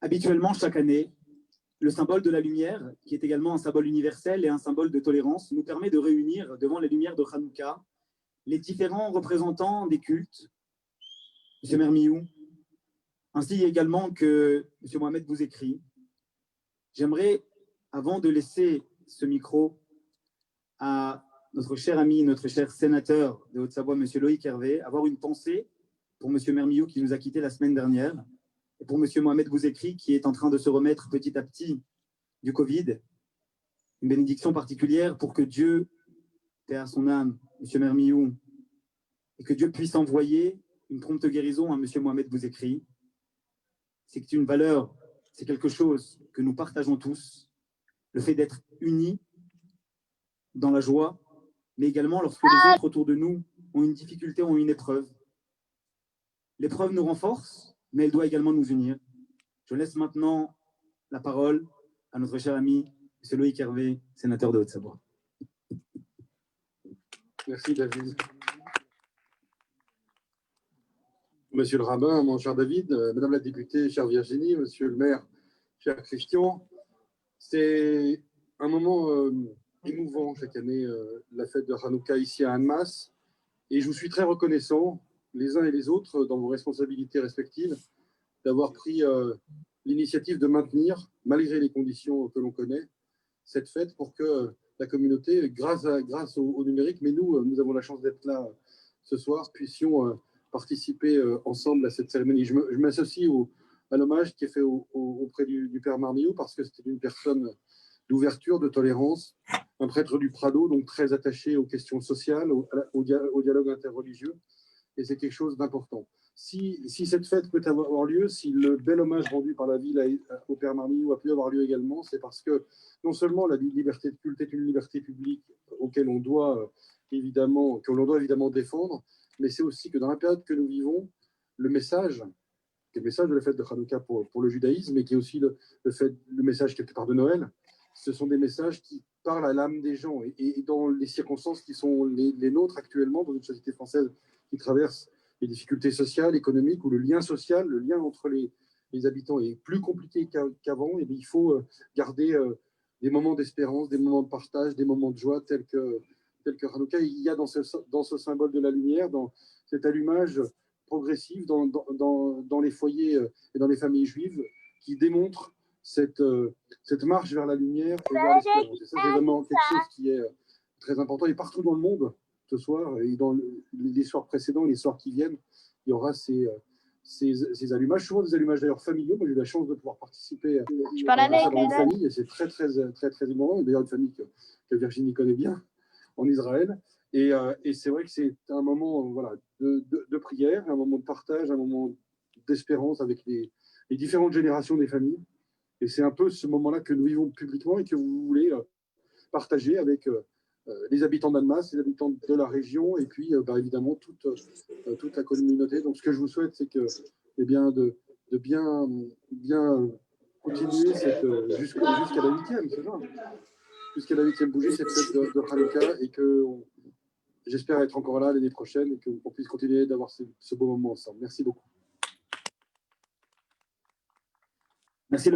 Habituellement, chaque année, le symbole de la lumière, qui est également un symbole universel et un symbole de tolérance, nous permet de réunir devant les lumières de Hanouka les différents représentants des cultes, M. Mermiou, ainsi également que M. Mohamed Bouzekri. J'aimerais, avant de laisser ce micro à notre cher ami, notre cher sénateur de Haute-Savoie, M. Loïc Hervé, avoir une pensée pour M. Mermiou qui nous a quittés la semaine dernière, et pour M. Mohamed Bouzekri qui est en train de se remettre petit à petit du Covid. Une bénédiction particulière pour que Dieu, paix à son âme, M. Mermiou, et que Dieu puisse envoyer une prompte guérison à M. Mohamed Bouzekri. C'est une valeur, c'est quelque chose que nous partageons tous, le fait d'être unis dans la joie, mais également lorsque les autres autour de nous ont une difficulté, ont une épreuve. L'épreuve nous renforce, mais elle doit également nous unir. Je laisse maintenant la parole à notre cher ami, M. Loïc Hervé, sénateur de Haute-Savoie. Merci David. Monsieur le rabbin, mon cher David, Madame la députée, chère Virginie, Monsieur le maire, cher Christian, c'est un moment émouvant chaque année, la fête de Hanouka ici à Annemasse, et je vous suis très reconnaissant, les uns et les autres, dans vos responsabilités respectives, d'avoir pris l'initiative de maintenir, malgré les conditions que l'on connaît, cette fête pour que la communauté, grâce au numérique, mais nous avons la chance d'être là ce soir, puissions participer ensemble à cette cérémonie. Je m'associe à l'hommage qui est fait auprès du père Marmiou, parce que c'était une personne d'ouverture, de tolérance, un prêtre du Prado, donc très attaché aux questions sociales, au dialogue interreligieux, et c'est quelque chose d'important. Si cette fête peut avoir lieu, si le bel hommage rendu par la ville au père Marmiou a pu avoir lieu également, c'est parce que non seulement la liberté de culte est une liberté publique auquel on doit évidemment défendre, mais c'est aussi que dans la période que nous vivons, le message de la fête de Hanouka pour le judaïsme, mais qui est aussi le message quelque part de Noël, ce sont des messages qui parlent à l'âme des gens. Et dans les circonstances qui sont les nôtres actuellement, dans une société française qui traverse les difficultés sociales, économiques, où le lien social, le lien entre les habitants est plus compliqué qu'avant, et il faut garder des moments d'espérance, des moments de partage, des moments de joie tels que Hanouka. Il y a dans ce symbole de la lumière, dans cet allumage progressif dans les foyers et dans les familles juives, qui démontre cette marche vers la lumière et vers l'espérance. Et ça, c'est vraiment quelque chose qui est très important. Et partout dans le monde, ce soir, et dans les soirs précédents et les soirs qui viennent, il y aura ces allumages, souvent des allumages d'ailleurs familiaux. Moi, j'ai eu la chance de pouvoir participer à ça dans une famille, et c'est très émouvant. D'ailleurs, une famille que Virginie connaît bien, en Israël. Et c'est vrai que c'est un moment de prière, un moment de partage, un moment d'espérance avec les différentes générations des familles. Et c'est un peu ce moment-là que nous vivons publiquement et que vous voulez partager avec les habitants d'Annemasse, les habitants de la région, et puis évidemment toute la communauté. Donc ce que je vous souhaite, c'est de bien continuer jusqu'à la 8e, c'est ça, jusqu'à la 8e bougie, cette fête de Hanouka, et que j'espère être encore là l'année prochaine et qu'on puisse continuer d'avoir ce beau moment ensemble. Merci beaucoup. Merci Loïc.